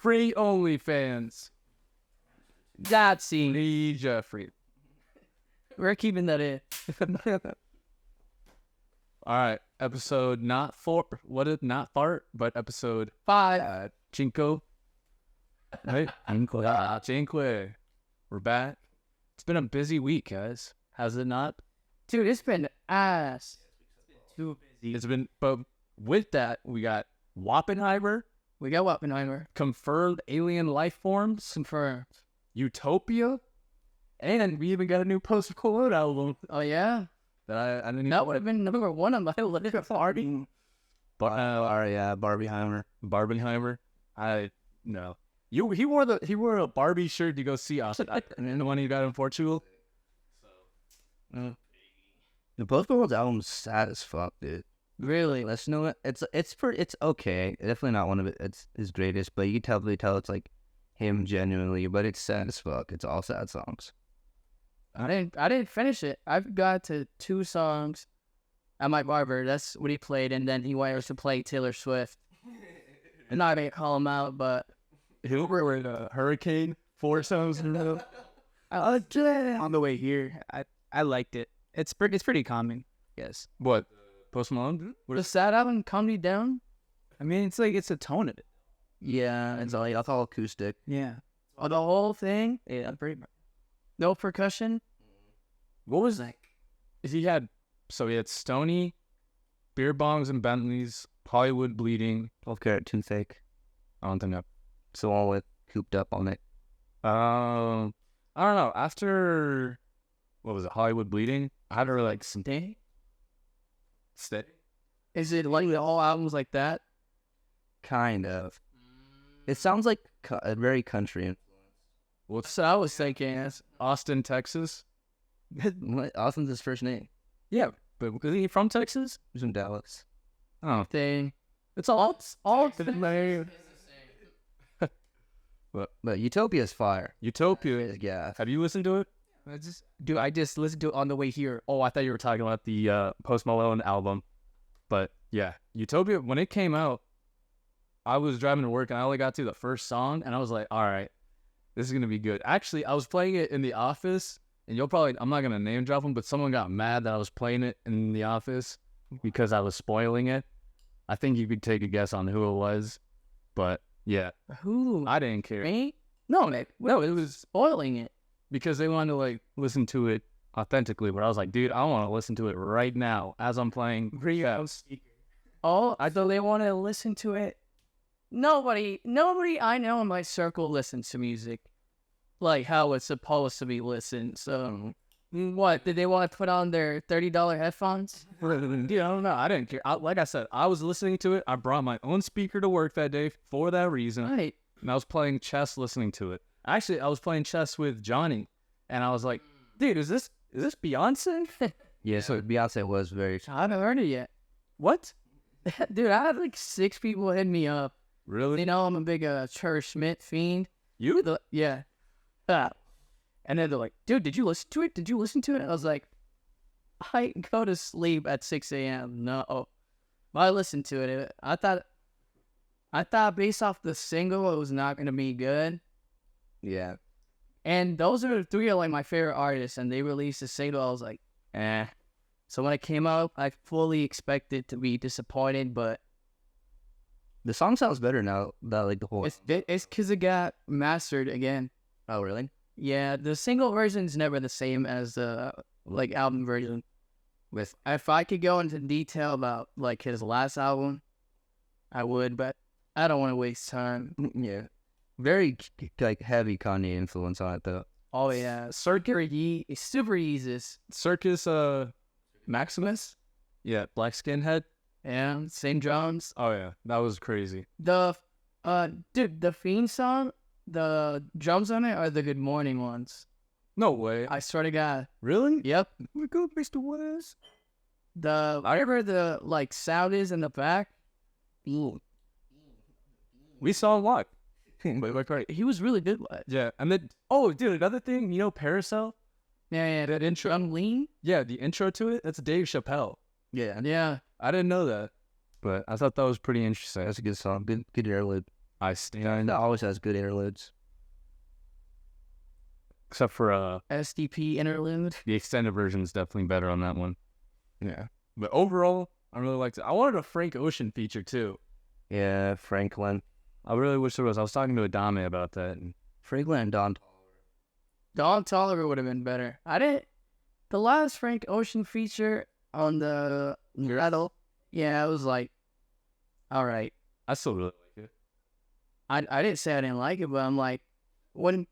Free OnlyFans. That scene. Free Jeffrey. We're keeping that in. All right, episode not fart, but episode 5. Cinco. Right? Cinque. We're back. It's been a busy week, guys. Has it not? Dude, it's been ass. Too busy. It's been, but with that, we got Wappenheimer, We got Oppenheimer. confirmed alien life forms, Confirmed. Utopia, and we even got a new Post Malone album Oh, yeah? that I didn't even. That would have been number 1 on my list. Barbie. Barbieheimer. Barbenheimer. I no. He wore a Barbie shirt to go see us, and the one he got in Portugal. The Post Malone album's sad as fuck, dude. Really? Let's know it. It's okay. Definitely not one of it's his greatest, but you can tell it's like him genuinely. But it's sad as fuck. It's all sad songs. I didn't finish it. I've got to 2 songs at my barber. That's what he played, and then he wanted to play Taylor Swift. I'm not gonna call him out, but Hoover with a Hurricane 4 songs in a row. On the way here, I liked it. It's pretty calming. Yes. What? Post Malone? the sad album calmed me down. I mean, it's like it's a tone of it. Yeah, It's all acoustic. Yeah. oh, the whole thing. Yeah. Pretty much. No percussion. What was that? He had Stony, Beer Bongs and Bentleys, Hollywood Bleeding. 12-karat toothache. I don't think that. It's the one with cooped up on it. I don't know. After what was it? Hollywood Bleeding. I had to like Stay. stay. Is it like all albums like that? Kind of. It sounds like a very country. What's So I was thinking. Austin, Texas? Austin's his first name. Yeah, but is he from Texas? He's from Dallas. Oh, Thing. it's all But Utopia's fire. Utopia. Yeah. Have you listened to it? I just listened to it on the way here. Oh, I thought you were talking about the Post Malone album. But yeah, Utopia, when it came out, I was driving to work and I only got to the first song and I was like, all right, this is going to be good. Actually, I was playing it in the office and I'm not going to name drop them, but someone got mad that I was playing it in the office because I was spoiling it. I think you could take a guess on who it was, but yeah, Who? I didn't care. Me? No, Nick. No, it was Spoiling it. because they wanted to like listen to it authentically, but I was like, dude, I want to listen to it right now as I'm playing. Oh, I thought they want to listen to it. Nobody I know in my circle listens to music like how it's supposed to be listened. So, what did they want to put on their $30 headphones? Dude, I don't know. I didn't care. Like I said, I was listening to it. I brought my own speaker to work that day for that reason. Right. And I was playing chess listening to it. Actually, I was playing chess with Johnny. And I was like, dude, is this Beyonce? Yeah, so Beyonce was very... I haven't heard it yet. What? Dude, I had like 6 people hit me up. Really? You know, I'm a big Cher Schmidt fiend. You? Yeah. And then they're like, dude, did you listen to it? Did you listen to it? I was like, I go to sleep at 6 a.m. No. But I listened to it. I thought based off the single, it was not going to be good. Yeah. And those are 3 of like my favorite artists, and they released a single. I was like, eh. So when it came out, I fully expected to be disappointed, but The song sounds better now. That like the whole... it's because it got mastered again. Oh, really? Yeah, the single version is never the same as the like album version. If I could go into detail about like his last album, I would, but I don't want to waste time. Yeah. Very like heavy Kanye influence on it though. Oh yeah, Super Yeezus. Circus Maximus? Yeah, black skinhead. Yeah, same drums. Oh yeah, that was crazy. The dude, the Fiend song, the drums on it are the Good Morning ones. No way. I swear to God. Really? Yep. We go, Mr. West. Whatever the like sound is in the back. We saw him live. He was really good live. Yeah, and then dude, another thing, you know, Paracel. Yeah, That intro. I'm lean. Yeah, the intro to it. That's Dave Chappelle. Yeah. Yeah. I didn't know that, but I thought that was pretty interesting. That's a good song. Good interlude. I Stand, It always has good interludes. except for SDP interlude. the extended version is definitely better on that one. Yeah. But overall, I really liked it. I wanted a Frank Ocean feature too. Yeah, Franklin. I really wish there was. I was talking to Adame about that. And Franklin and Don. Don Tolliver would have been better. The last Frank Ocean feature on the metal, yeah, I was like, all right. I still really like it. I didn't say I didn't like it, but I'm like, when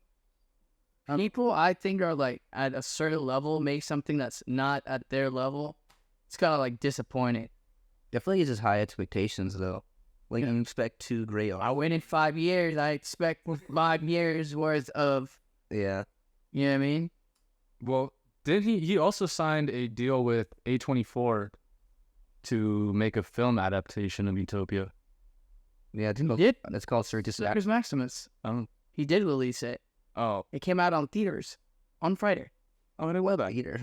people I think are like at a certain level make something that's not at their level, it's kind of like disappointing. Definitely uses high expectations though. Like you expect too great. I waited 5 years. I expect 5 years worth of, Yeah. you know what I mean? Well, did he also signed a deal with A24 to make a film adaptation of Utopia. Yeah, He did. It's called Circus Circus Maximus. Oh. He did release it. Oh. It came out on theaters on Friday. Oh, it was about theater.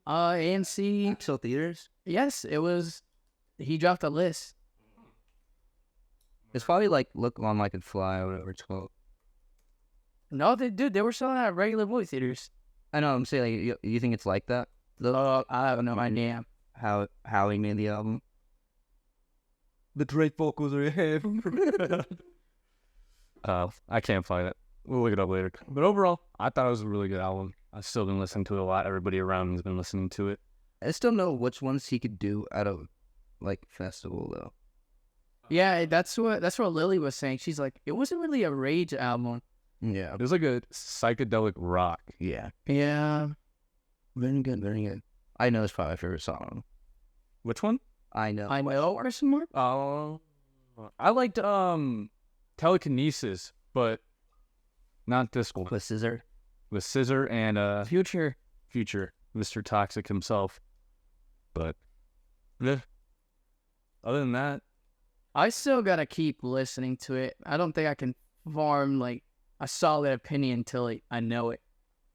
AMC. Still theaters? Yes, it was. He dropped a list. It's probably like Look On Like It Fly or whatever it's called. No, they were selling it at regular movie theaters. I know. I'm saying, like, you think it's like that? I have no idea. How he made the album? The Drake vocals are him. I can't find it. We'll look it up later. But overall, I thought it was a really good album. I've still been listening to it a lot. Everybody around me has been listening to it. I still know which ones he could do at a like festival though. Yeah, that's what Lily was saying. She's like, it wasn't really a rage album. Yeah. It was like a psychedelic rock. Yeah. Yeah. Very good. Very good. I know it's probably my favorite song. Which one? I know. I know or some more. Oh, I liked Telekinesis, but not this one. With Scissor. With Scissor and Future. Mr. Toxic himself. But yeah. Other than that, I still gotta keep listening to it. I don't think I can form like a solid opinion until I know it.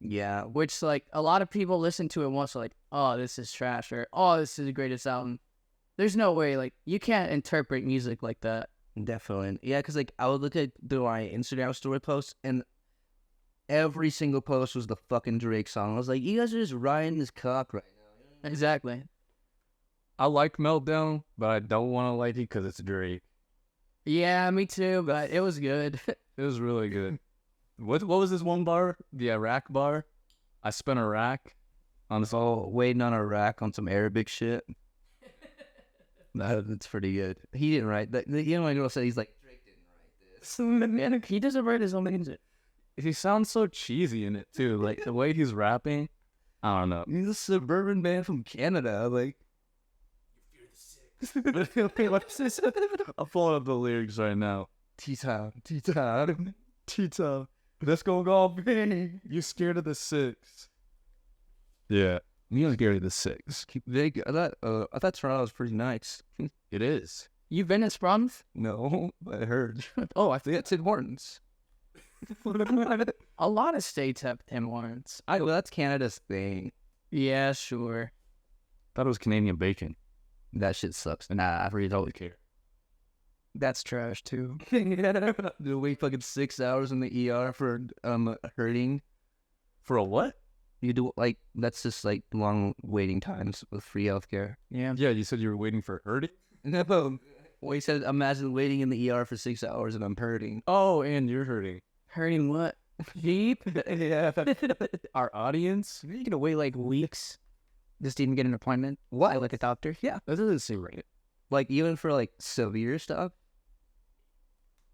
Yeah. Which like a lot of people listen to it once, like, oh, this is trash, or oh, this is the greatest album. There's no way, like, you can't interpret music like that. Definitely. Yeah, because like I would look at my Instagram story posts and every single post was the fucking Drake song. I was like, you guys are just riding this cock right now. Exactly. I like Meltdown, but I don't want to like it because it's Drake. Yeah, me too, but it was good. It was really good. What was this one bar? The Iraq bar? I spent a rack on this. Oh, waiting on a rack on some Arabic shit. That's pretty good. He didn't write that. You know, my girl said he's like, Drake didn't write this. Man, he doesn't write his own music. He sounds so cheesy in it too. Like the way he's rapping. I don't know. He's a suburban man from Canada. Like, I'm pulling up the lyrics right now. T-Town. Tita, let's go golfing. You scared of the six? Yeah, you scared of the six. I thought Toronto was pretty nice. It is. You've been to Sprums? No, I heard. Oh, I They got Tim Hortons. a lot of states have Tim Hortons. Well, that's Canada's thing. Yeah, sure. Thought it was Canadian bacon. That shit sucks. Nah, I really don't care. That's trash too. To wait fucking 6 hours in the ER for hurting. For a what? You do like that's just like long waiting times with free healthcare. Yeah. Yeah, you said you were waiting for hurting. No, well, he said imagine waiting in the ER for 6 hours and I'm hurting. Oh, and you're hurting. Hurting what? Deep? Yeah. Our audience. You're gonna wait like weeks just to even get an appointment? What? Like a doctor? Yeah. That doesn't seem right. Like even for like severe stuff.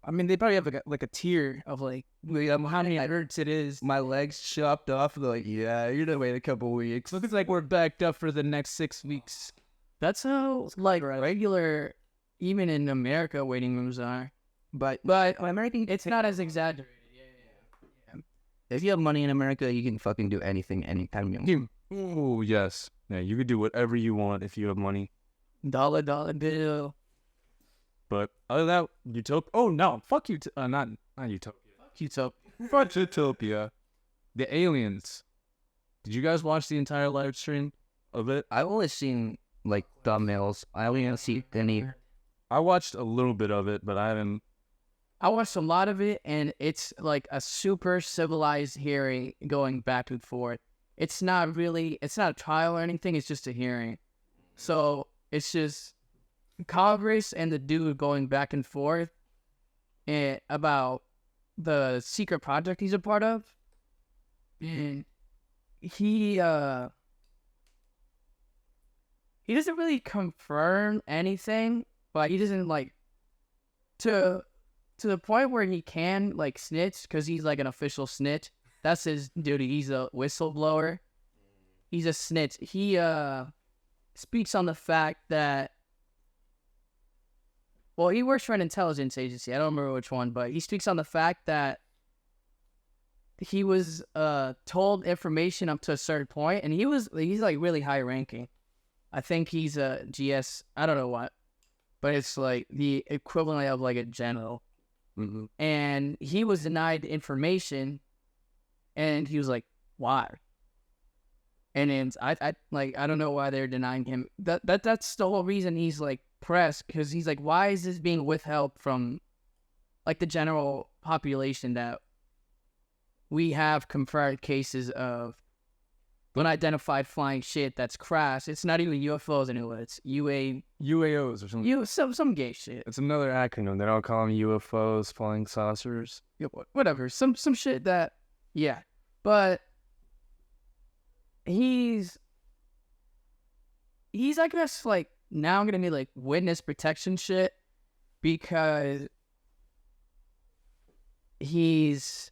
I mean, they probably have like a tier of like how many hertz it is. My legs chopped off. They're like, yeah, you're gonna wait a couple weeks. Looks like we're backed up for the next 6 weeks. That's how like regular, even in America, waiting rooms are. But American, it's not as exaggerated. Yeah. if you have money in America, you can fucking do anything anytime you want. Oh, yes. Yeah, you could do whatever you want if you have money. Dollar bill. But other than that, Utopia. Oh, no. Fuck you. Not Utopia. Utopia. Fuck Utopia. The aliens. Did you guys watch the entire live stream of it? I've only seen like thumbnails. I only haven't seen any. I watched a little bit of it, but I I watched a lot of it, and it's like a super civilized hearing going back and forth. It's not a trial or anything. It's just a hearing. So it's just Congress and the dude going back and forth and about the secret project he's a part of. And he doesn't really confirm anything, but he doesn't like to the point where he can like snitch because he's like an official snitch. That's his duty. He's a whistleblower. He's a snitch. He speaks on the fact that, well, he works for an intelligence agency. I don't remember which one, but he speaks on the fact that he was told information up to a certain point, and he's like really high ranking. I think he's a GS. I don't know what, but it's like the equivalent of like a general. Mm-hmm. And he was denied information, and he was like, "Why?" And then I don't know why they're denying him. That's the whole reason he's like pressed, because he's like, why is this being withheld from like the general population that we have confirmed cases of unidentified flying shit that's crashed? It's not even UFOs anymore. It's UAOs or something. Some gay shit. It's another acronym. They don't call them UFOs, flying saucers. Yeah, whatever. Some shit that, yeah. But he's I guess like now gonna need like witness protection shit because he's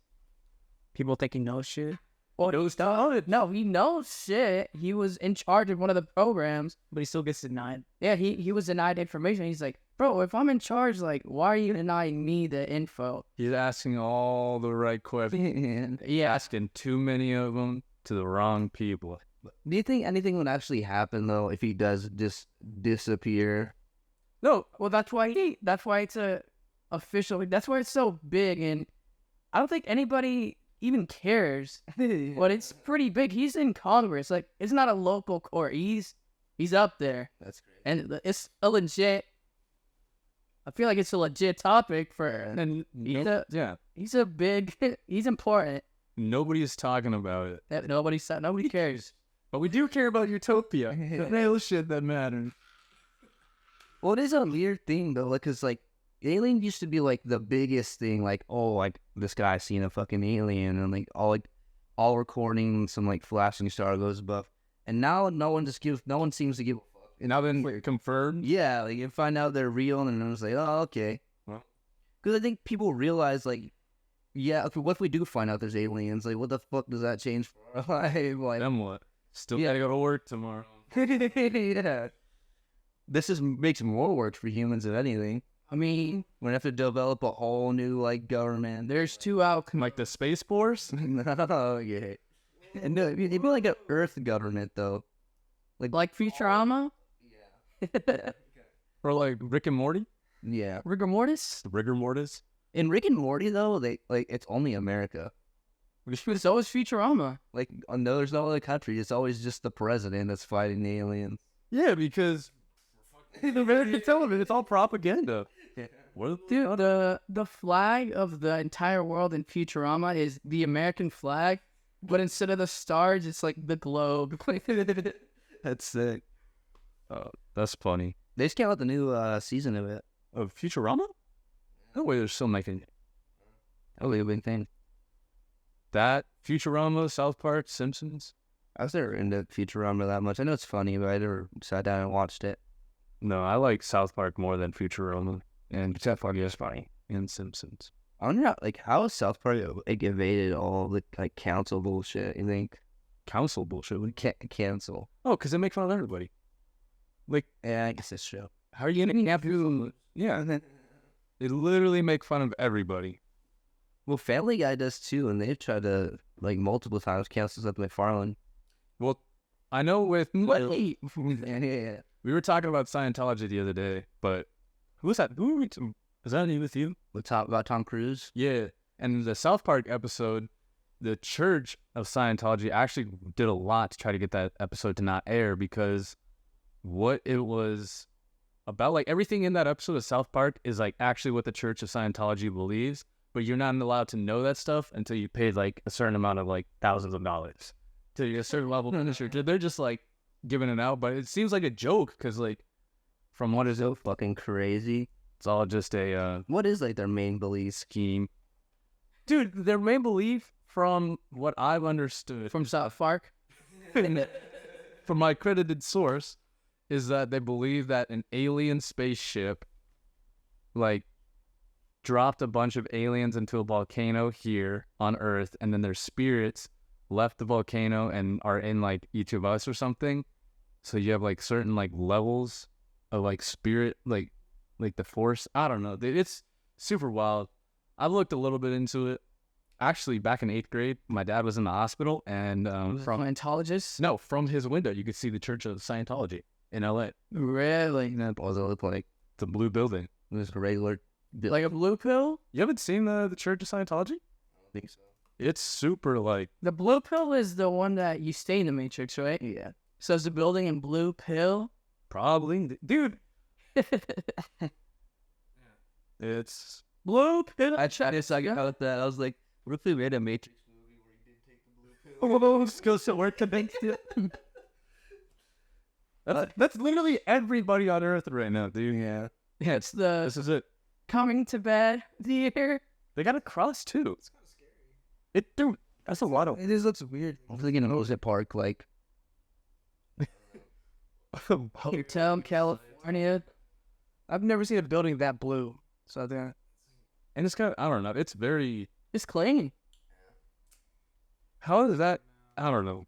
People think he knows shit. no, he knows shit. He was in charge of one of the programs, But he still gets denied. yeah. He was denied information. He's like, bro, if I'm in charge, like, why are you denying me the info? He's asking all the right questions. Yeah, Asking too many of them to the wrong people. Do you think anything would actually happen though if he does just disappear? no. Well, that's why it's a official. That's why it's so big, and I don't think anybody even cares. But it's pretty big. He's in Congress. Like, it's not a local court. He's up there, That's great. and it's a legit. I feel like it's a legit topic for, and he's a big. He's important. Nobody is talking about it. That nobody cares. But we do care about Utopia. The real shit that matters. Well, it is a weird thing though, like, cause like alien used to be like the biggest thing, like, oh, like this guy seen a fucking alien, and like all recording, some like flashing star goes above, and now no one seems to give a fuck. And now then confirmed. Yeah, like you find out they're real, and then it's like, oh, okay. Well. Because I think people realize, like, yeah, okay, what if we do find out there's aliens? Like, what the fuck does that change for our life? Like, Then what? Still Yeah. gotta go to work tomorrow. yeah. This makes more work for humans than anything. I mean, We're gonna have to develop a whole new like government. there's 2 outcomes. Like the Space Force? No, yeah. And no, it'd be like an Earth government though. Like Futurama, Or like Rick and Morty? Yeah. rigor mortis. The rigor mortis? In Rick and Morty though, they like it's only America. So is Futurama. Like, no, there's no other country. It's always just the president that's fighting the aliens. Yeah, because American television, it's all propaganda. Yeah. What? Dude, the flag of the entire world in Futurama is the American flag, but instead of the stars, it's like the globe. That's sick. That's funny. They just came out the new season of it. Of Futurama? No way they're still making it. That'll be a big thing. That, Futurama, South Park, Simpsons? I was never into Futurama that much. I know it's funny, but I never sat down and watched it. No, I like South Park more than Futurama. And South Park is funny. And Simpsons. I wonder how has South Park like evaded all the like council bullshit? You think Council bullshit. cancel? Oh, because they make fun of everybody. Like, Yeah, I guess it's true. how are you going to cancel? Yeah. They literally make fun of everybody. Well, Family Guy does too, and they've tried to like multiple times cancel stuff McFarlane. Well, I know with... Yeah. We were talking about Scientology the other day, but who was that? Was that with you? We'll talk about Tom Cruise. Yeah. And the South Park episode, the Church of Scientology actually did a lot to try to get that episode to not air because what it was about like everything in that episode of South Park is like actually what the Church of Scientology believes, but you're not allowed to know that stuff until you paid like a certain amount of like thousands of dollars to a certain level of the church. They're just like giving it out, but it seems like a joke because like from what is it, So fucking crazy. it's all just a What is like their main belief? scheme. Dude, their main belief, from what I've understood From South Park. from my credited source, is that they believe that an alien spaceship like dropped a bunch of aliens into a volcano here on Earth, and then their spirits left the volcano and are in like each of us or something. So you have like certain like levels of like spirit, like the Force. I don't know. It's super wild. I've looked a little bit into it. Actually, back in 8th grade, my dad was in the hospital, and From Scientologists? from his window, you could see the Church of Scientology in LA. Really? What does it look like? It's a blue building. Just a regular. Like a blue pill? You haven't seen the Church of Scientology? I think so. It's super like The blue pill is the one that you stay in the Matrix, right? Yeah. So is the building in blue pill? probably, dude. It's Blue pill. I tried to suck out that. I was like, what if they made a Matrix movie where he did take the blue pill? goes to work to make it. That's literally everybody on Earth right now, dude. Yeah. Yeah, it's the This is it. coming to bed theater. They got a cross too. It's kind of scary. Dude, that's a lot of. It just looks weird. I was thinking Ozit Park, like. Hotel California. I've never seen a building that blue. So I think And it's kind of, I don't know. It's very. It's clean. How is that? I don't know.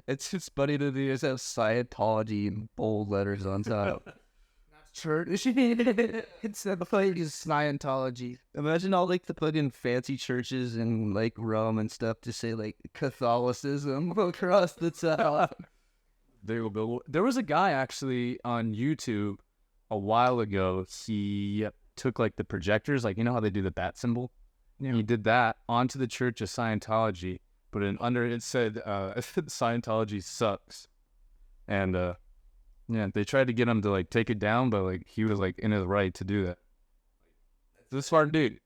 It's just funny to me. It says Scientology in bold letters on top. church. It's a place Scientology. Imagine all like the fucking fancy churches in like Rome and stuff to say like Catholicism across the top. There will be. There was a guy actually on YouTube a while ago. He took like the projectors, like you know how they do the bat symbol. Yeah. He did that onto the Church of Scientology, but under it said Scientology sucks, and yeah, they tried to get him to like take it down, but like he was like in his right to do that. He's a smart dude.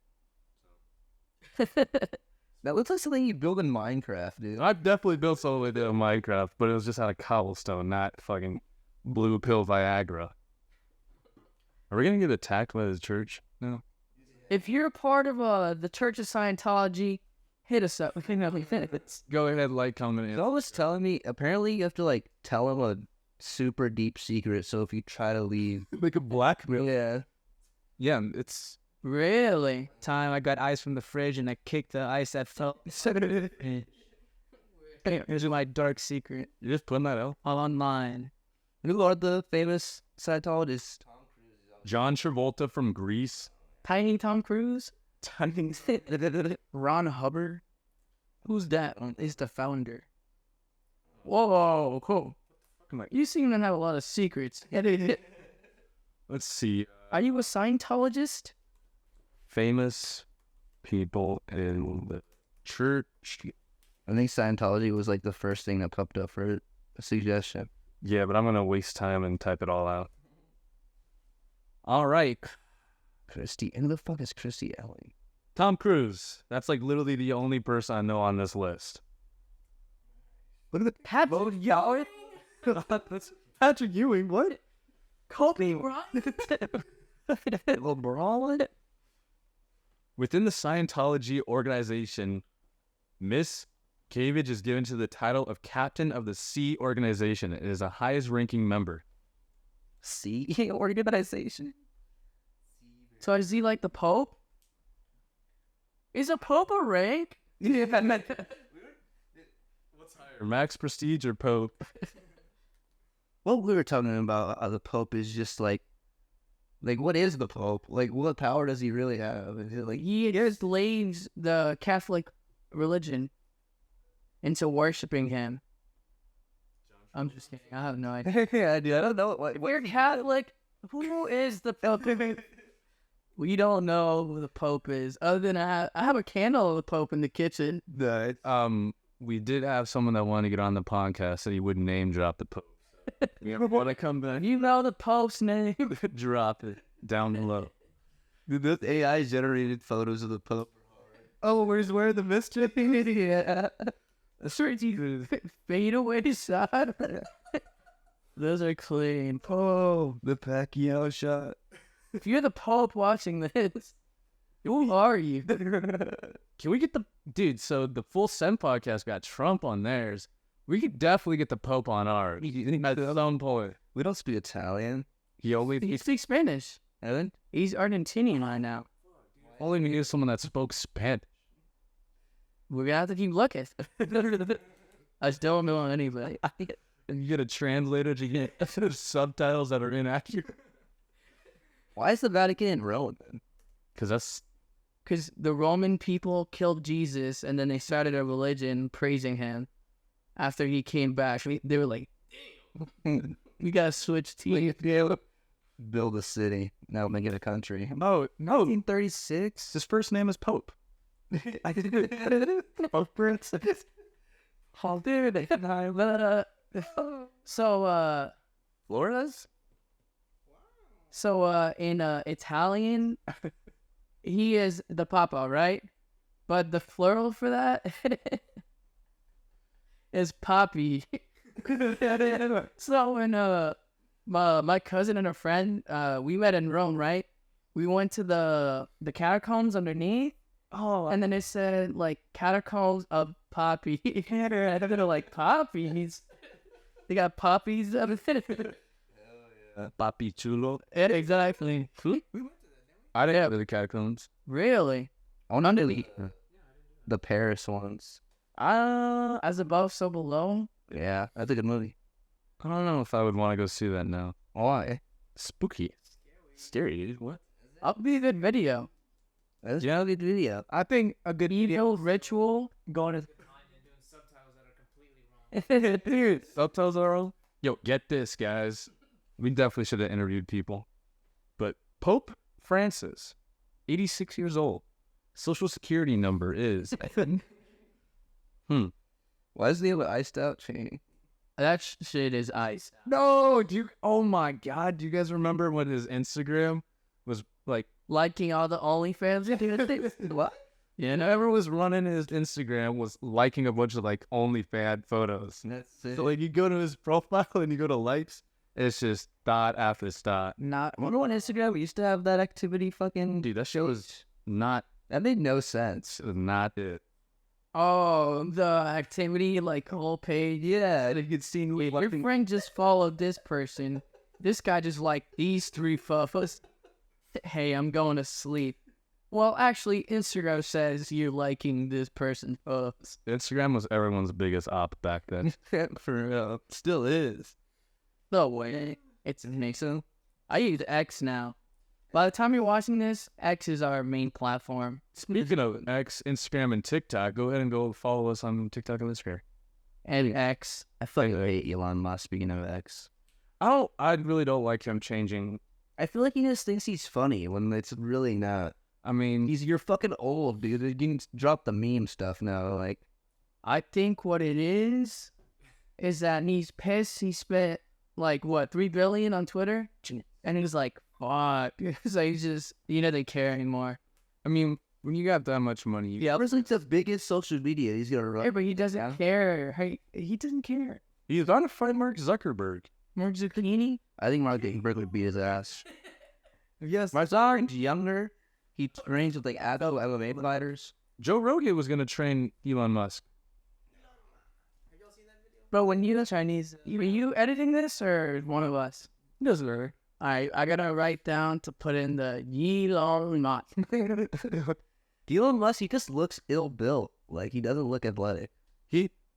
That looks like something you build in Minecraft, dude. I've definitely built something like that in Minecraft, but it was just out of cobblestone, not fucking blue pill Viagra. Are we gonna get attacked by the church? No. If you're a part of the Church of Scientology, hit us up. Go ahead, like, comment. It was telling me apparently you have to like tell them a super deep secret. So if you try to leave, Like a blackmail. yeah, Yeah, it's Really? Time I got ice from the fridge and I kicked the ice that fell. Here's my dark secret. you're just putting that out. All online. who are the famous Scientologists? John Travolta from Greece. Tiny Tom Cruise? Ron Hubbard. Who's that? He's the founder. Whoa, cool. You seem to have a lot of secrets. Let's see. Are you a Scientologist? Famous people in the church. I think Scientology was like the first thing that popped up for a suggestion. Yeah, but I'm gonna waste time and type it all out. All right. Christy, and who the fuck is Christy Ellen? Tom Cruise. That's like literally the only person I know on this list. Look at the Patrick Ewing? That's Patrick Ewing. What? Kobe Bryant? LeBron. Within the Scientology organization, Miss Cavage is given to the title of Captain of the Sea Organization. It is the highest ranking member. C organization. So is he like the Pope? Is a Pope a rank? What's higher, Max Prestige or Pope? What we were talking about, the Pope is just like what is the Pope? Like, what power does he really have? Is it like He enslaves the Catholic religion into worshiping him. I'm just kidding. I have no idea. yeah, dude, I don't know. We're Catholic. Who is the Pope? We don't know who the Pope is. Other than I have a candle of the Pope in the kitchen. We did have someone that wanted to get on the podcast that he wouldn't name drop the Pope. So You ever want to come back? You know the Pope's name. Drop it down below. Dude, those AI generated photos of the Pope. Oh, where's where the mischief? Yeah. Sorry, you fade away shot. Those are clean. Oh, the Pacquiao shot. If you're the Pope watching this, who are you? Can we get the dude? So the Full Send podcast got Trump on theirs. We could definitely get the Pope on ours at some point. We don't speak Italian. He speaks Spanish. Evan? He's Argentinian right now. Only need someone that spoke Spanish. We're gonna have to keep looking. I still don't know anybody. And you get a translator to get subtitles that are inaccurate. Why is the Vatican in Rome then? Because the Roman people killed Jesus and then they started a religion praising him after he came back. They were like, damn, we gotta switch teams. Build a city. Now make it a country. No, 1936? his first name is Pope. Pope Francis. Oh, dude. So, Florida's? in Italian, he is the Papa, right? But the plural for that is Papi. So when my cousin and a friend, we met in Rome, right? We went to the catacombs underneath. Oh, And then it said, like, catacombs of Poppy. And they're like, poppies? They got poppies up there. Papi Chulo. Yeah, exactly. I didn't go to the catacombs. Really? I want to the Paris ones. As above, so below? Yeah, that's a good movie. I don't know if I would want to go see that now. Why? Spooky. Scary, dude. What? That'll be a good video. That's a good video. I think a good Evil ritual. going to Dude, subtitles are all. Yo, get this, guys. We definitely should have interviewed people. But Pope Francis, 86 years old. Social security number is. Why does he have an iced out chain? That shit is ice. No, do you? Oh my God, do you guys remember when his Instagram was like? Liking all the OnlyFans. What? Yeah, whoever was running his Instagram was liking a bunch of like OnlyFans photos. That's it. So like you go to his profile and you go to likes, it's just dot after dot. Not. Remember on Instagram we used to have that activity fucking. Dude, that show was not. That made no sense. It was not it. Oh, the activity, like, whole page. Yeah, and you could see who Your friend just followed this person. This guy just liked these 3 photos. Hey, I'm going to sleep. Well, actually, Instagram says you're liking this person's photos. Instagram was everyone's biggest op back then. For real. Still is. No way. It's Nixon. I use X now. By the time you're watching this, X is our main platform. Speaking of X, Instagram, and TikTok, go ahead and go follow us on TikTok and Instagram. And X. I feel like I hate Elon Musk, speaking of X. I really don't like him changing. I feel like he just thinks he's funny when it's really not. I mean, You're fucking old, dude. You can drop the meme stuff now. Like, I think what it is that he's pissed. He spent, like, what, $3 billion on Twitter? And he's like, fuck. So he's just, he doesn't care anymore. I mean, when you got that much money, yeah, it's like the biggest social media he's gonna run. Hey, but he doesn't care. Hey, he doesn't care. he's on to fight Mark Zuckerberg. Mark Zucchini? I think Mark Zuckerberg would beat his ass. yes, Mark Zuckerberg's younger. He trains with like adult MMA fighters. Joe Rogan was gonna train Elon Musk. But when you Chinese, are you editing this or one of us? It doesn't matter. I gotta write down to put in the Elon Musk. Elon Musk, he just looks ill-built. Like, he doesn't look athletic.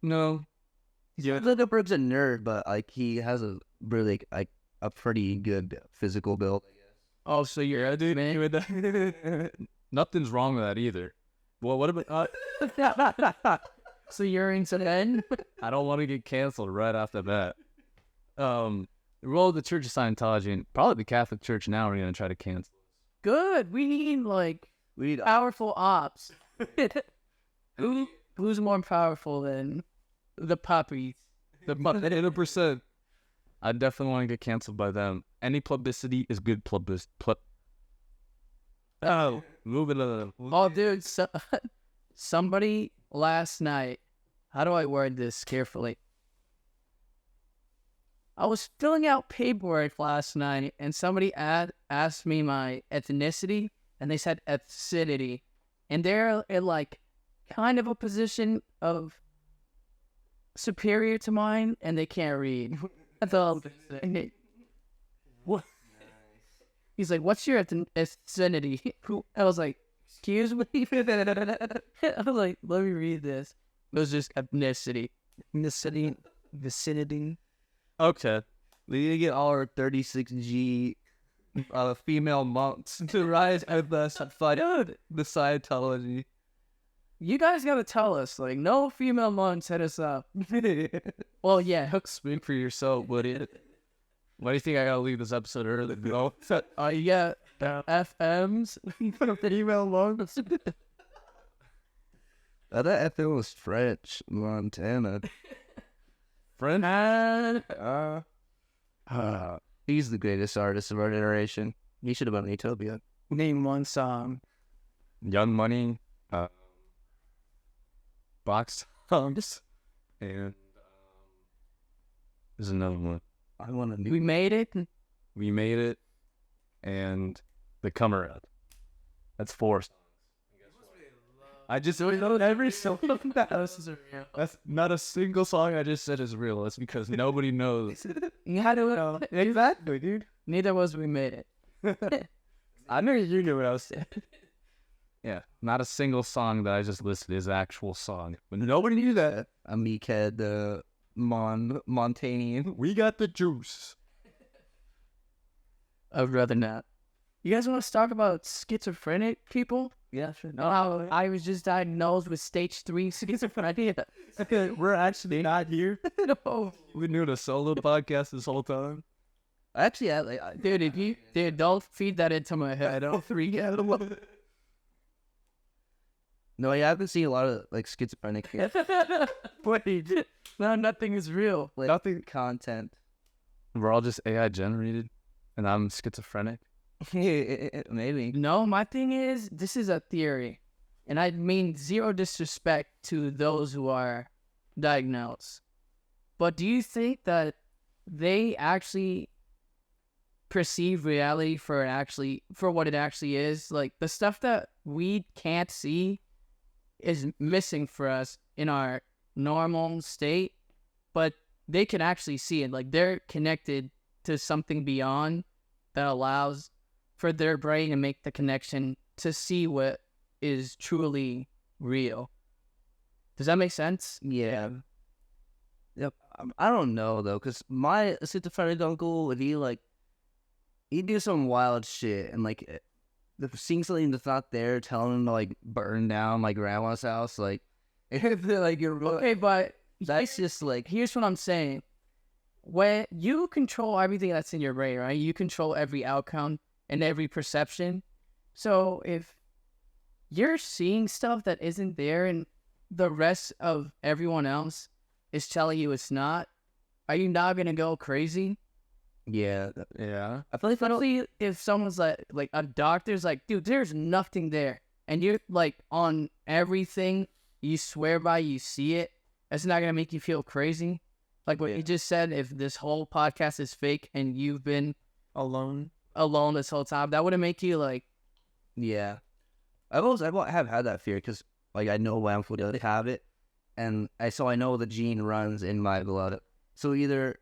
No. Yeah, Zuckerberg's a nerd, but like he has a really like a pretty good physical build. Oh, so you're a dude, man. Nothing's wrong with that either. Well, what about? So you're into then? I don't want to get canceled right off the bat. Well, the Church of Scientology and probably the Catholic Church now are gonna try to cancel. Good. We need powerful ops. Who's more powerful than the puppies? The 100%. I definitely want to get canceled by them. Any publicity is good publicity. Oh, moving on. Oh, dude, somebody last night, how do I word this carefully? I was filling out paperwork last night, and somebody asked me my ethnicity, and they said ethnicity, and they're in like kind of a position of superior to mine, and they can't read. That's all. What? He's like, "What's your ethnicity?" I was like, "Excuse me." I was like, "Let me read this." It was just ethnicity. Vicinity. Okay. We need to get all our 36G female monks to rise at the Scientology. You guys gotta tell us, like, no female monks hit us up. Well, yeah, Speak for yourself, buddy. Why do you think I gotta leave this episode early, bro? you got FMs, female monks. I thought FM was French, Montana. Friend? He's the greatest artist of our generation. He should have been Utopia. Name one song. Young Money, Box Songs, and there's another one. I want to We made it. We Made It, and The Come Around. That's 4 songs. I just know every song. That's not a single song I just said is real. It's because nobody knows. How do we know? Exactly, dude. Neither was We Made It. I know you knew what I was saying. Yeah, not a single song that I just listed is an actual song. But nobody knew that. a meathead, Montanian. We got the juice. I'd rather not. You guys want to talk about schizophrenic people? Yeah, sure. No, how I was just diagnosed with stage 3 schizophrenia. We're actually not here. No. We knew the solo podcast this whole time. Actually, Dude, if you don't feed that into my head, I don't freak out. no, I haven't seen a lot of like schizophrenic Wait, no, nothing is real. like, Nothing. content. We're all just AI generated, and I'm schizophrenic. Maybe. No, my thing is, this is a theory. And I mean zero disrespect to those who are diagnosed. But do you think that they actually perceive reality for what it actually is? Like, the stuff that we can't see is missing for us in our normal state, but they can actually see it. Like, they're connected to something beyond that allows for their brain to make the connection to see what is truly real. Does that make sense? Yeah. Yep. I don't know though, cause my schizophrenic uncle, he do some wild shit, and like, seeing something that's not there, telling him to like burn down my grandma's house, like, if they're like you're Okay, but that's just like here's what I'm saying. When you control everything that's in your brain, right? You control every outcome and every perception. So if you're seeing stuff that isn't there and the rest of everyone else is telling you it's not, are you not gonna go crazy? yeah. Yeah. I feel like Especially if someone's like a doctor's like, dude, there's nothing there, and you're like on everything you swear by, you see it. That's not gonna make you feel crazy. Like what you just said, if this whole podcast is fake and you've been Alone. this whole time, that wouldn't make you like, yeah. I have had that fear because like I know my uncle does have it, and I know the gene runs in my blood. So either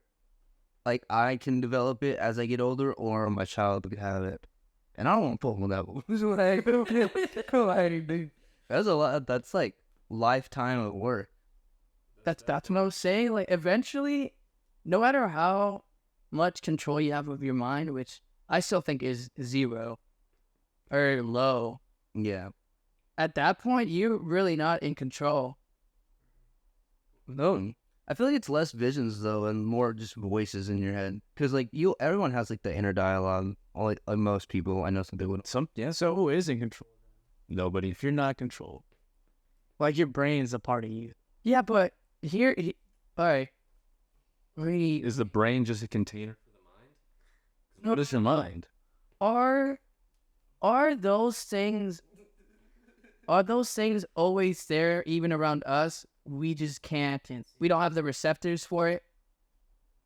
like I can develop it as I get older, or my child could have it, and I don't want to put him on that. That's a lot. That's like lifetime of work. that's what I was saying. Like eventually, no matter how much control you have of your mind, which I still think is 0 or low, Yeah. at that point you're really not in control. No. I feel like it's less visions though, and more just voices in your head. Because like everyone has like the inner dialogue. Like most people, I know some people. So who is in control? Nobody. If you're not controlled, like your brain's a part of you. Yeah, but all right. Is the brain just a container for the mind? What is your mind? Are those things always there even around us? We just can't. We don't have the receptors for it.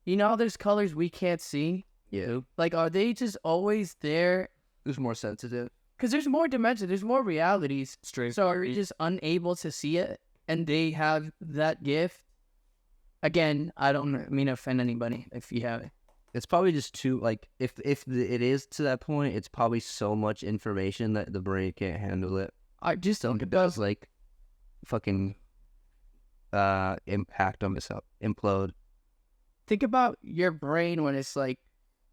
You know, there's colors we can't see. Yeah. Like, are they just always there? Who's more sensitive? Because there's more dimensions, there's more realities. Straight. So are we just unable to see it? And they have that gift? Again, I don't mean to offend anybody if you have it. It's probably just too, like, if it is to that point, it's probably so much information that the brain can't handle it. I just don't. It does, like, fucking impact on itself, implode. Think about your brain when it's like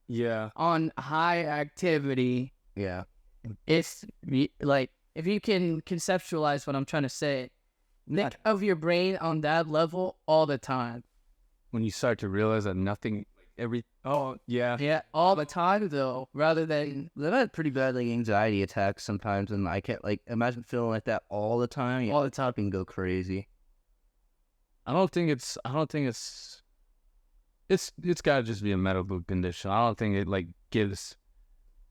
Yeah. on high activity. Yeah. It's like, if you can conceptualize what I'm trying to say, think of your brain on that level all the time. When you start to realize that nothing, yeah. Yeah, all the time though, rather than I've had pretty bad, like, anxiety attacks sometimes, and I can't, like, imagine feeling like that all the time. all the time. Can go crazy. I don't think it's gotta just be a medical condition. I don't think it, like, gives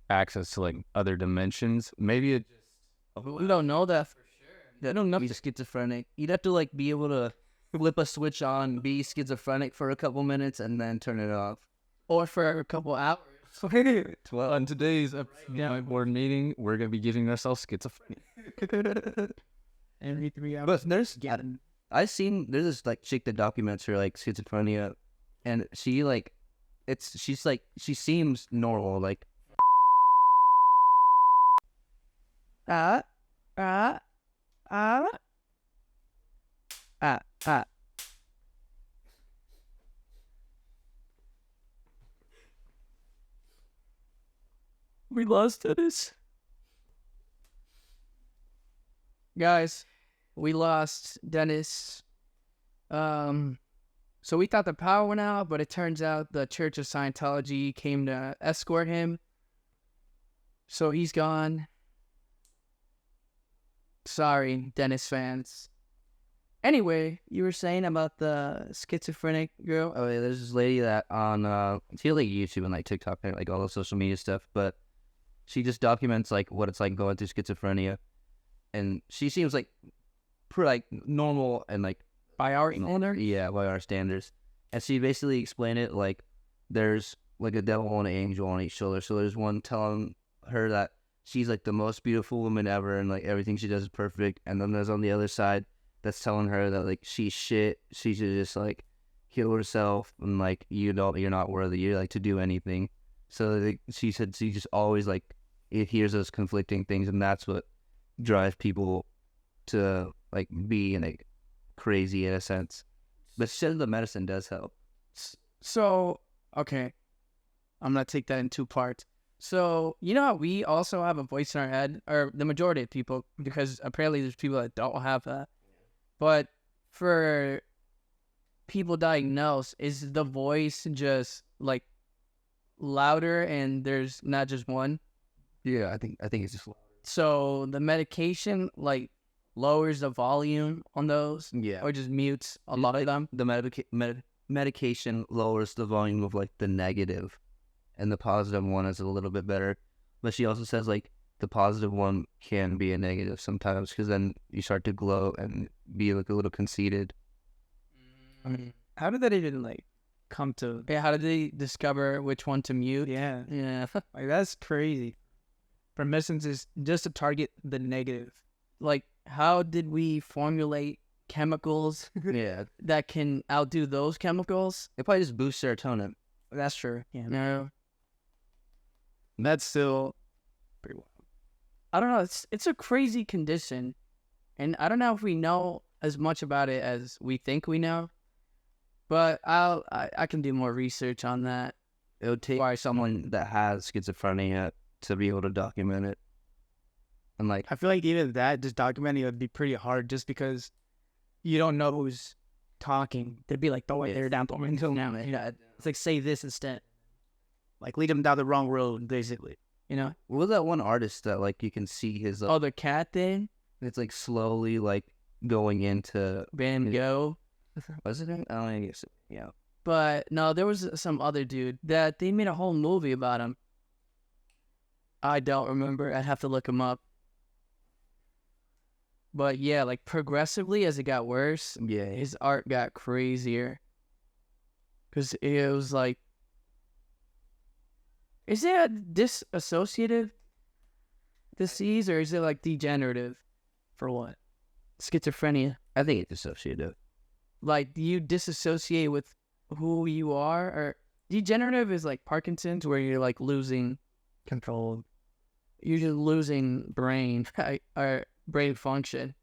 access to, like, other dimensions. Maybe it just, We don't know that for sure. I don't know. Be schizophrenic. You'd have to, like, be able to flip a switch on, be schizophrenic for a couple minutes, and then turn it off. Or for a couple hours. well, on today's board meeting, we're gonna be giving ourselves schizophrenia. Every 3 hours. But there's this, like, chick that documents her, like, schizophrenia, and she, like, she seems normal, like. We lost Dennis. Guys, we lost Dennis. So we thought the power went out, but it turns out the Church of Scientology came to escort him. So he's gone. Sorry, Dennis fans. Anyway, you were saying about the schizophrenic girl? Oh yeah, there's this lady that on she has, like, YouTube and, like, TikTok and, like, all the social media stuff, but she just documents, like, what it's like going through schizophrenia, and she seems like pretty, like, normal and, like, By our standards? yeah, by our standards. And she basically explained it like there's, like, a devil and an angel on each shoulder. So there's one telling her that she's, like, the most beautiful woman ever and, like, everything she does is perfect, and then there's on the other side that's telling her that, like, she's shit, she should just, like, kill herself, and, like, you're not worthy, you're, like, to do anything. So, like, she said she just always, like, it hears those conflicting things, and that's what drives people to, like, be, like, crazy in a sense. But she said the medicine does help. So, okay. I'm going to take that in two parts. So, you know how we also have a voice in our head, or the majority of people, because apparently there's people that don't have that. But for people diagnosed, is the voice just, like, louder and there's not just one? Yeah, I think it's just louder. So the medication, like, lowers the volume on those? Yeah. Or just mutes a lot of them? The medication lowers the volume of, like, the negative, and the positive one is a little bit better. But she also says, like, the positive one can be a negative sometimes, because then you start to glow and be, like, a little conceited. How did that even, like, come to? Yeah, how did they discover which one to mute? Yeah, Yeah. like, that's crazy. For medicines is just to target the negative. Like, how did we formulate chemicals Yeah. that can outdo those chemicals? It probably just boosts serotonin. That's true. Yeah. No. That's still pretty wild. I don't know. It's a crazy condition. And I don't know if we know as much about it as we think we know. But I can do more research on that. It would take someone that has schizophrenia to be able to document it. And, like, I feel like even that, just documenting it would be pretty hard, just because you don't know who's talking. They'd be like, throw it there down, throw it until now. Yeah, it's like, say this instead. Like, lead them down the wrong road, basically. You know? what was that one artist that, like, you can see his, Oh, the cat thing? it's, like, slowly, like, going into Van Gogh? was it? Oh, I guess, yeah. But no, there was some other dude that they made a whole movie about him. I don't remember. I'd have to look him up. But yeah, like progressively as it got worse, Yeah. his art got crazier. Because it was like, is it a disassociative disease or is it like degenerative? For what? Schizophrenia. I think it's dissociative. Like, do you disassociate with who you are? Or degenerative is like Parkinson's, where you're like losing Control. you're just losing brain or brain function.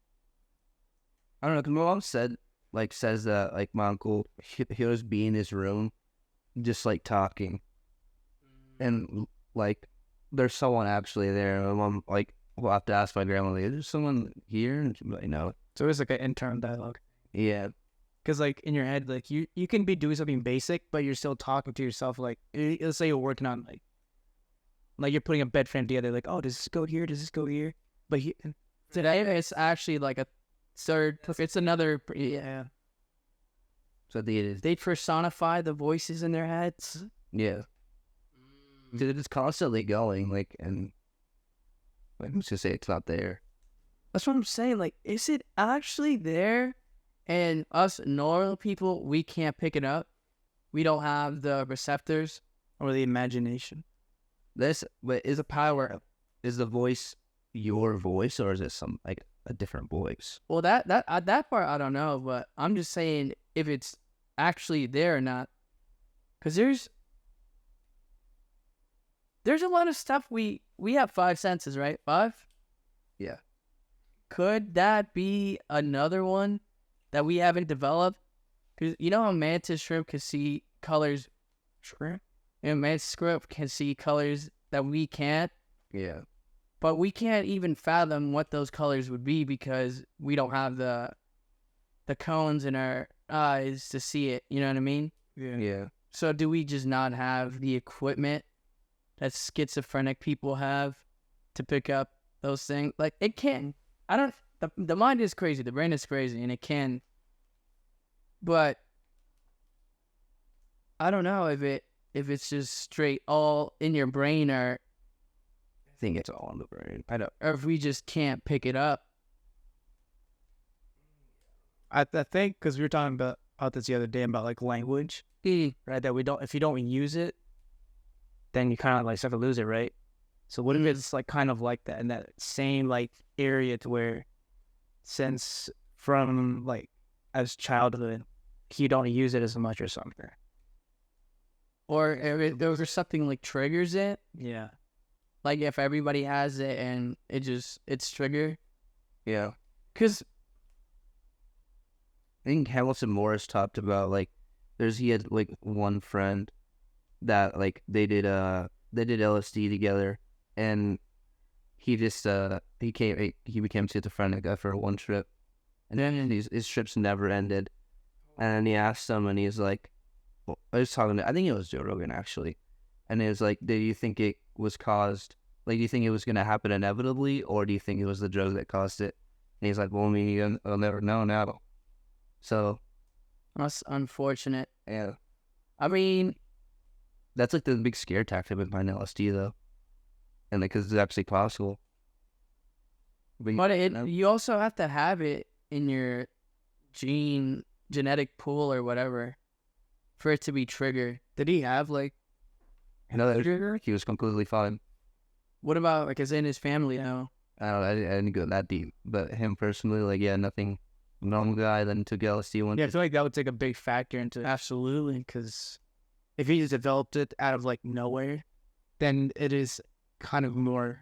I don't know, because my mom says that, like, my uncle, he'll just be in his room, just, like, talking. And, like, there's someone actually there. My mom, like, will have to ask my grandma, like, is there someone here? And she'll be like, no. So it's like an internal dialogue. Yeah. Because, like, in your head, like, you can be doing something basic, but you're still talking to yourself. Like, let's say you're working on, like you're putting a bed frame together. Like, oh, does this go here? Does this go here? But Today, it's actually like a third. It's another. Yeah. So I think it is. They personify the voices in their heads. Yeah. Dude, it's constantly going, like, and let's just say it's not there. That's what I'm saying. Like, is it actually there? And us normal people, we can't pick it up. We don't have the receptors. or the imagination. But is a power, is the voice your voice, or is it some, like, a different voice? Well, that part I don't know, but I'm just saying if it's actually there or not. Because there's a lot of stuff we have 5 senses, right? 5? Yeah. Could that be another one that we haven't developed? Because you know how mantis shrimp can see colors. Shrimp? And mantis shrimp can see colors that we can't. Yeah. But we can't even fathom what those colors would be because we don't have the cones in our eyes to see it. You know what I mean? Yeah. So do we just not have the equipment that schizophrenic people have to pick up those things? Like, it can. The mind is crazy. The brain is crazy, and it can. But I don't know if it's just straight all in your brain, or I think it's all in the brain. I don't. or if we just can't pick it up. I think because we were talking about this the other day about like language, right? That if you don't use it, then you kind of like start to lose it, right? So what if it's like kind of like that in that same like area to where, since from like as childhood, you don't use it as much or something. Or if there was something like triggers it. Yeah. Like if everybody has it and it's triggered. Yeah. Because I think Hamilton Morris talked about, like, he had like one friend that, like, they did LSD together, and he just he became schizophrenic after one trip, and then his trips never ended. And then he asked him, and he's like, well, I think it was Joe Rogan actually, and it was like, do you think it was caused, like, do you think it was gonna happen inevitably, or do you think it was the drug that caused it? And he's like, well, I mean, I'll never know now. So that's unfortunate. yeah, I mean, that's like the big scare tactic behind LSD though, and like, because it's actually possible. but you also have to have it in your genetic pool or whatever for it to be triggered. Did he have like trigger? He was completely fine. What about like is in his family now? I don't know, I didn't go that deep, but him personally, like, yeah, nothing. Normal guy, then took LSD one. Yeah, I feel like that would take a big factor into it. Absolutely, because if he just developed it out of like nowhere, then it is kind of more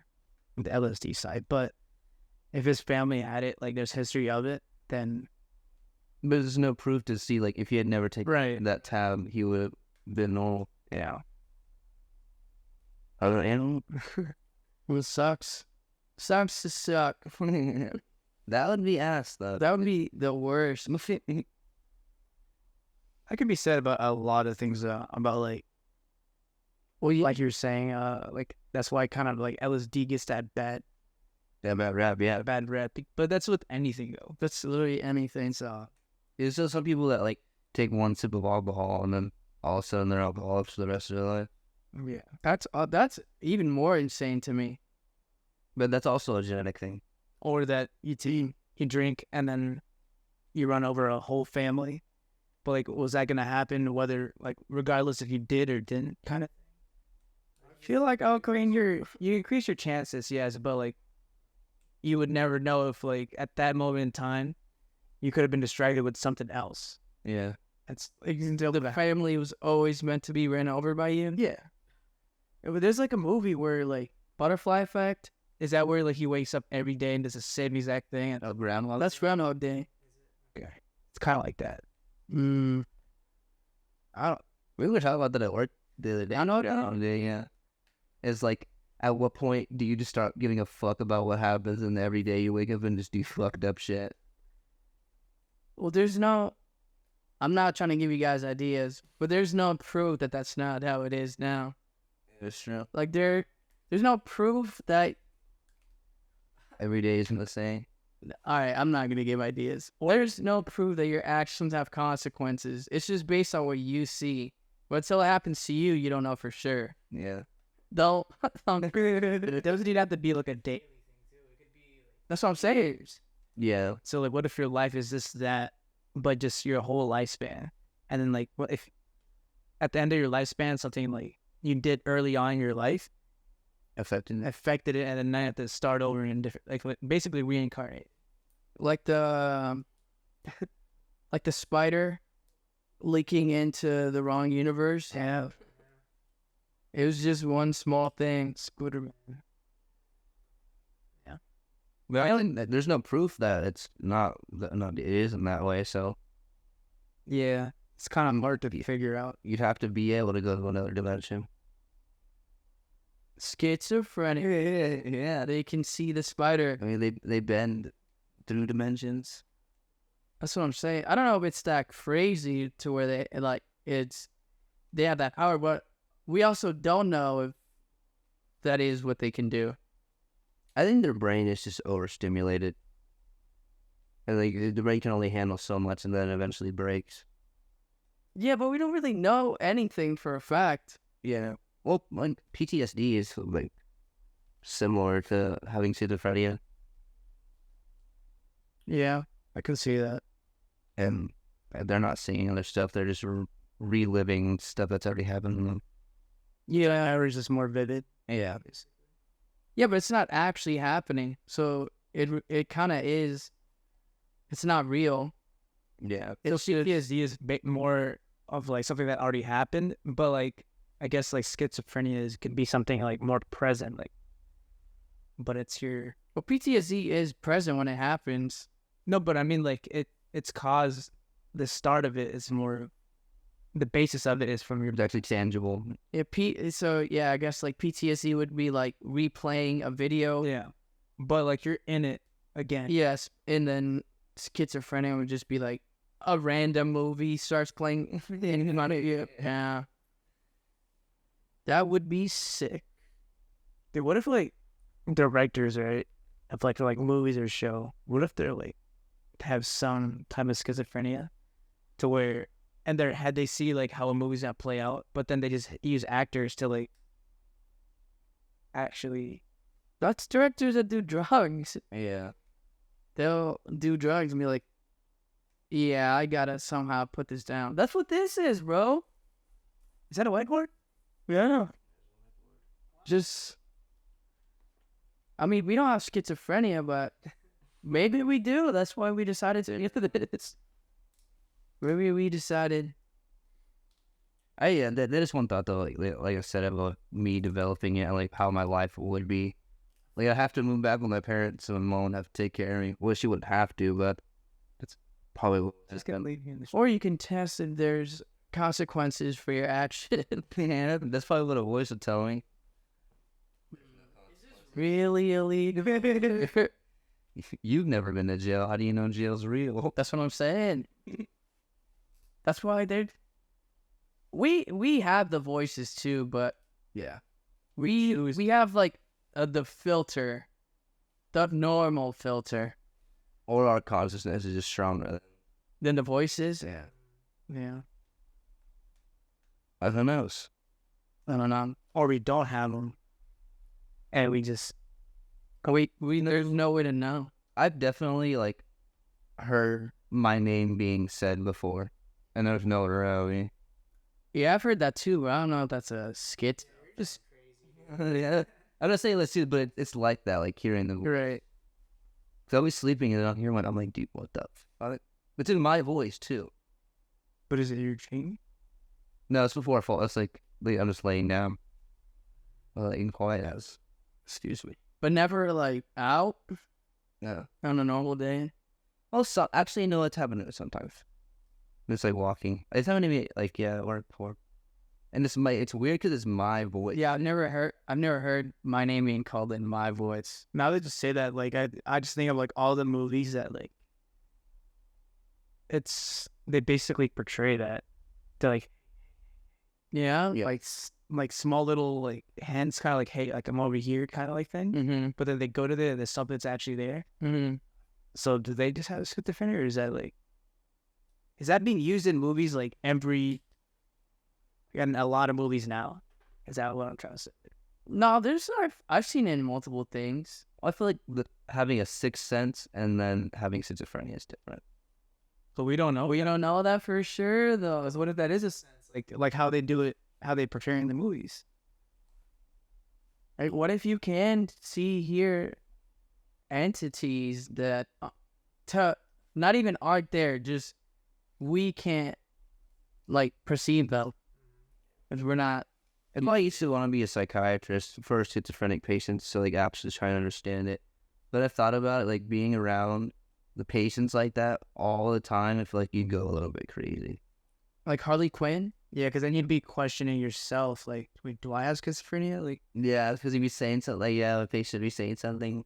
the LSD side. But if his family had it, like there's history of it, then But there's no proof to see, like, if he had never taken that tab, he would have been normal. yeah. Other animal? It sucks. Sucks to suck. That would be ass, though. That would be the worst. That could be said about a lot of things about like, Well, like you were saying, like that's why kind of like LSD gets that bad rap, yeah. bad rap. But that's with anything though. that's literally anything. There's still some people that, like, take one sip of alcohol and then all of a sudden they're alcoholics for the rest of their life. Yeah, that's even more insane to me. But that's also a genetic thing. Or that you drink and then you run over a whole family. But like, was that gonna happen? Whether like, regardless if you did or didn't, kind of. I feel like alcohol, you increase your chances, yes, but like, you would never know if like at that moment in time, you could have been distracted with something else. Yeah. It's like the family was always meant to be ran over by you. Yeah. But there's like a movie where like Butterfly Effect. Is that where like he wakes up every day and does the same exact thing? And, Groundhog. that's Groundhog Day. Okay. It's kind of like that. I don't. We were talking about that at work the other day. Groundhog Day, yeah. It's like, at what point do you just start giving a fuck about what happens, and every day you wake up and just do fucked up shit? Well, I'm not trying to give you guys ideas, but there's no proof that that's not how it is now. It's true. Like there's no proof that. Every day isn't the same. All right, I'm not gonna give ideas. There's no proof that your actions have consequences. It's just based on what you see. But until it happens to you, you don't know for sure. Yeah. Though, It doesn't even have to be like a daily thing too. It could be. that's what I'm saying. Yeah. So like, what if your life is this, that, but just your whole lifespan? And then like, what if at the end of your lifespan, something like you did early on in your life Affecting. affected it, and then I have to start over in different, like basically reincarnate. Like the spider leaking into the wrong universe. Yeah. It was just one small thing. Scooterman. But I think that there's no proof that it's not. It isn't that way. So Yeah. It's kind of hard to figure out. you'd have to be able to go to another dimension. Schizophrenia. Yeah. They can see the spider. I mean, they bend through dimensions. That's what I'm saying. I don't know if it's that crazy to where they have that power, but we also don't know if that is what they can do. I think their brain is just overstimulated. And like the brain can only handle so much, and then it eventually breaks. Yeah, but we don't really know anything for a fact. Yeah. Well, PTSD is like similar to having schizophrenia, Yeah, I can see that. and they're not seeing other stuff. They're just reliving stuff that's already happened to them. Yeah, ours is more vivid. Yeah. Yeah, but it's not actually happening. So it kind of is. It's not real. Yeah. So PTSD is more of like something that already happened, but like I guess like schizophrenia could be something like more present, like. But it's your Well, PTSD is present when it happens. no, but I mean like it's caused. The start of it is more. The basis of it is from your. It's actually tangible. So yeah, I guess like PTSD would be like replaying a video. Yeah, but like you're in it again. Yes, and then schizophrenia would just be like a random movie starts playing in front of you. Yeah, that would be sick. Dude, what if like directors, right, of like movies or show, what if they're like have some type of schizophrenia to where in their head they see like how a movie's gonna play out, but then they just use actors to like actually. That's directors that do drugs. Yeah. They'll do drugs and be like, yeah, I gotta somehow put this down. That's what this is, bro. Is that a whiteboard? Yeah. Just, I mean, we don't have schizophrenia, but maybe we do. That's why we decided to do this. Maybe we decided. That is one thought though. Like I said about me developing it, and like how my life would be. Like I have to move back with my parents, so my mom would have to take care of me. Well, she wouldn't have to, but that's probably what Just gonna leave you in the. Or you can test if there's consequences for your action. Yeah, that's probably what a voice would tell me. Really illegal. You've never been to jail. How do you know jail's real? That's what I'm saying. That's why we have the voices too, but Yeah. we have like the filter, the normal filter. Or our consciousness is just stronger. Then the voices. Yeah. Yeah. I don't know. I don't know. Or we don't have them, and we just There's no way to know. I've definitely like heard my name being said before, and there's no reality. Yeah, I've heard that too, but I don't know if that's a skit. Just Yeah, I'm not saying let's do it, but it's like that, like hearing the. right. Cause I'll be sleeping and I'll hear one. I'm like, dude, what the fuck? It's in my voice too. but is it your dream? No, it's before I fall. It's like I'm just laying down, in quiet house. Excuse me. But never like out No. on a normal day. Oh, actually, no, it's happening sometimes. It's like walking. It's happening to me, like, or before. And it's weird because it's my voice. Yeah, I've never heard my name being called in my voice. Now that you say that, like I just think of like all the movies that like they basically portray that. They're like Yeah. Yeah. like small little like hands, kind of like, hey, like I'm over here, kind of like thing. Mm-hmm. But then they go to there's something that's actually there. Mm-hmm. So do they just have schizophrenia, or is that being used in movies like every and a lot of movies now? Is that what I'm trying to say? No, I've seen it in multiple things. I feel like having a sixth sense and then having schizophrenia is different. But we don't know. We don't know that for sure though. What if that is a sense? Like how they do it, how they portray it in the movies. Like, what if you can see here entities that not even aren't there, just we can't like perceive them because we're not. If I used to want to be a psychiatrist for schizophrenic patients, so like actually try to understand it. But I've thought about it, like being around the patients like that all the time. I feel like you'd go a little bit crazy. Like Harley Quinn. Yeah, because then you'd be questioning yourself, like, wait, do I have schizophrenia? Like, Yeah, because you'd be saying something like, yeah, the patient would be saying something.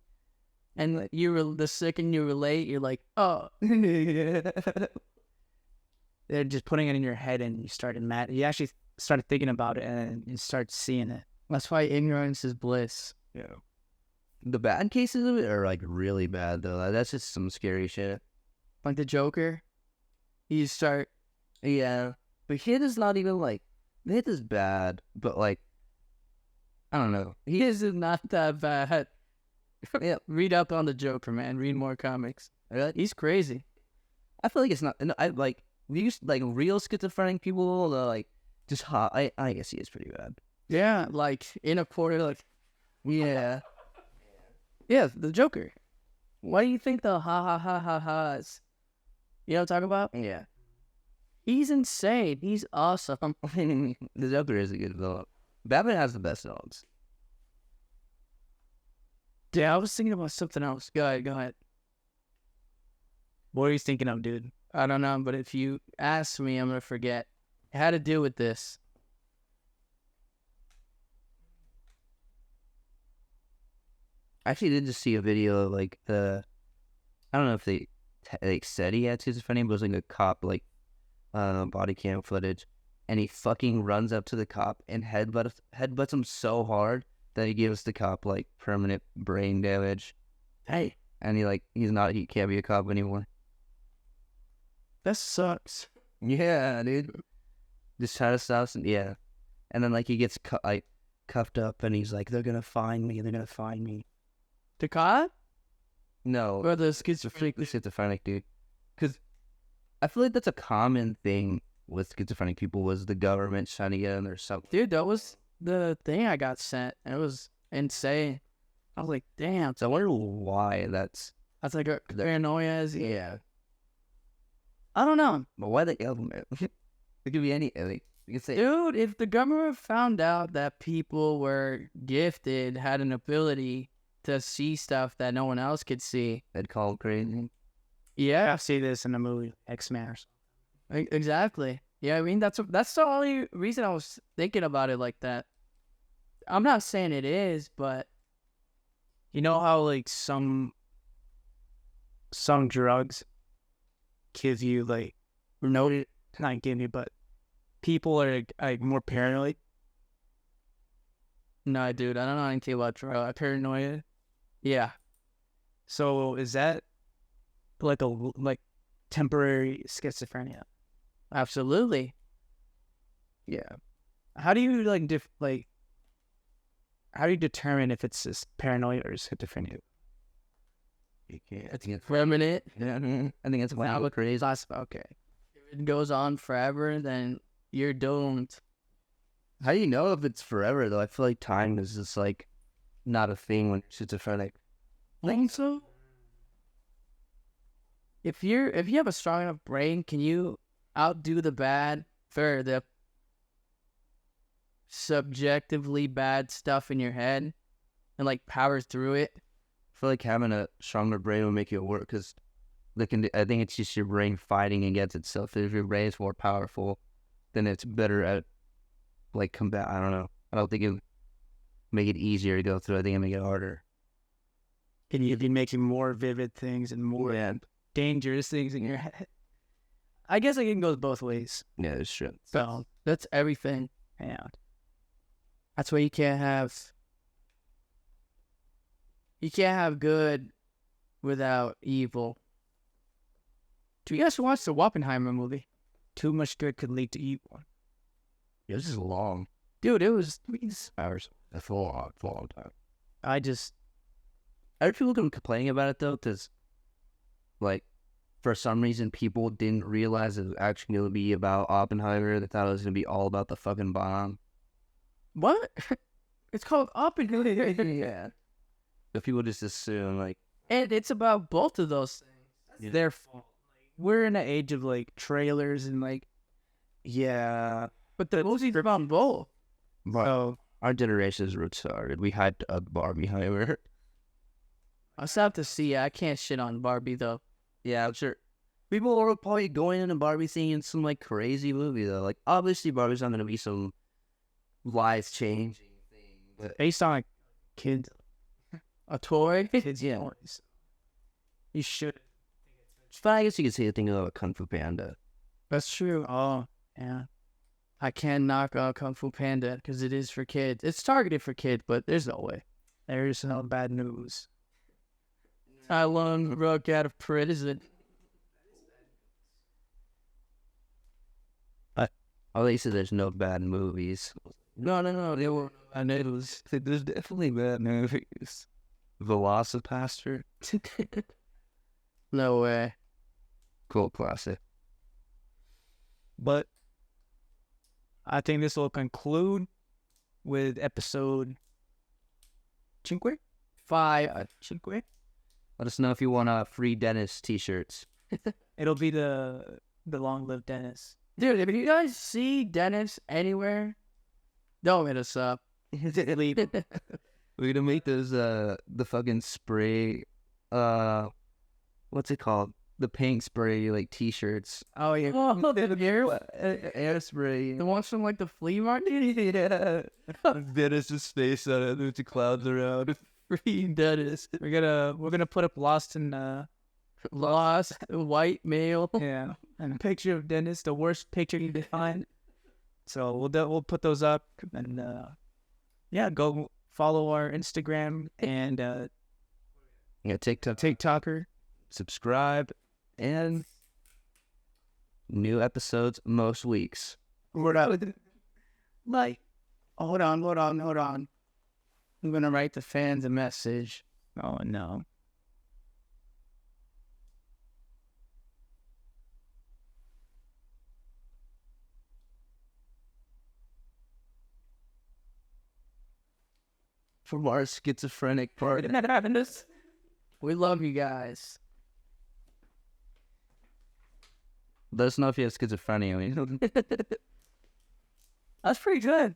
And the second you relate, you're like, oh, they're just putting it in your head, and you actually started thinking about it, and you start seeing it. that's why ignorance is bliss. Yeah. The bad cases of it are like really bad though. That's just some scary shit. Like the Joker, you start. Yeah. But hit is not even like hit is bad, but like I don't know. His is not that bad. Yeah. Read up on the Joker, man. Read more comics. He's crazy. I feel like it's not. I like these like real schizophrenic people. Like just hot. I guess he is pretty bad. Yeah, like in a quarter, like Yeah. yeah, the Joker. Why do you think the ha's? You know what I'm talking about? Yeah. He's insane. He's awesome. The Joker is a good villain. Batman has the best villains. Yeah, I was thinking about something else. Go ahead. What are you thinking of, dude? I don't know, but if you ask me, I'm gonna forget. It had to do with this. I actually did just see a video of like I don't know if they like said he had schizophrenia, but it was like a cop like body cam footage, and he fucking runs up to the cop and headbutts him so hard that he gives the cop like permanent brain damage. Hey, And he can't be a cop anymore. that sucks. Yeah, dude. Just trying to stop some, yeah. And then like he gets cuffed up and he's like, they're gonna find me. The cop No, or the the schizophrenic? schizophrenic dude. Because I feel like that's a common thing with schizophrenic people was the government trying to get in there something. Dude, that was the thing I got sent. It was insane. I was like, damn. So I wonder why that's. That's like a paranoia. Yeah. I don't know. But why the government? It could be any. Like, you could say. Dude, if the government found out that people were gifted, had an ability to see stuff that no one else could see. They'd call him crazy. Yeah, I see this in the movie X-Men or something. exactly. Yeah, I mean, that's the only reason I was thinking about it like that. I'm not saying it is, but You know how like some drugs give you like not give you, but people are like more paranoid. no, dude, I don't know anything about paranoia. Yeah. So is that like temporary schizophrenia? Absolutely. Yeah. How do you how do you determine if it's just paranoia or schizophrenia? You can't. I think it's Permanent. yeah. I think it's Now wow, with crazy. okay. If it goes on forever, then you're doomed. How do you know if it's forever though? I feel like time is just like not a thing when you're schizophrenic. Think so? If you have a strong enough brain, can you outdo the bad for the subjectively bad stuff in your head and like power through it? I feel like having a stronger brain will make it work because I think it's just your brain fighting against itself. If your brain is more powerful, then it's better at like combat. I don't know. I don't think it would make it easier to go through. I think it make it harder. Can you be making more vivid things and more dangerous things in your head? I guess it goes both ways. Yeah, it's true. So that's everything. Yeah. That's why you can't have good without evil. Do you guys watch the Oppenheimer movie? Too much good could lead to evil. Yeah, this is long. Dude, it was Hours. That's a long time. I just Are people complaining about it though? Because, like, for some reason, people didn't realize it was actually going to be about Oppenheimer. They thought it was going to be all about the fucking bomb. what? It's called Oppenheimer. Yeah. But people just assume, like, And it's about both of those things. Yeah. their fault. We're in an age of like trailers and like, yeah. But the movie's about both. So our generation is retarded. We hyped up Barbieheimer. I still have to see it. I can't shit on Barbie though. Yeah, I'm sure. People are probably going into Barbie thinking some, like, crazy movie, though. Like, obviously, Barbie's not going to be some life-changing thing. But based on like kids, A toy? yeah. toys, you should. But I guess you could say the thing about Kung Fu Panda. That's true. Oh yeah. I can knock out Kung Fu Panda because it is for kids. It's targeted for kids, but there's no way. There's no bad news. I long broke out of prison. At least there's no bad movies. No. They were. I know it was. There's definitely bad movies. Velocipaster. No way. Cool classic. But I think this will conclude with episode Cinque. 5. Cinque. Let us know if you want free Dennis t-shirts. It'll be the long-lived Dennis. Dude, if you guys see Dennis anywhere, don't hit us up. Leave. We're gonna make those the fucking spray what's it called? The paint spray like t-shirts. Oh yeah. Oh, Air spray. the ones from like the flea market? Yeah. Dennis's face on it. There's the clouds around. Free Dennis. We're gonna put up Lost in Lost white male. yeah, and a picture of Dennis, the worst picture you can find. So we'll put those up and yeah, go follow our Instagram and Yeah, TikTok. TikToker. Subscribe and new episodes most weeks. We're not like hold on. I'm gonna write the fans a message. Oh no. From our schizophrenic part. We love you guys. Let us know if you have schizophrenia. That's pretty good.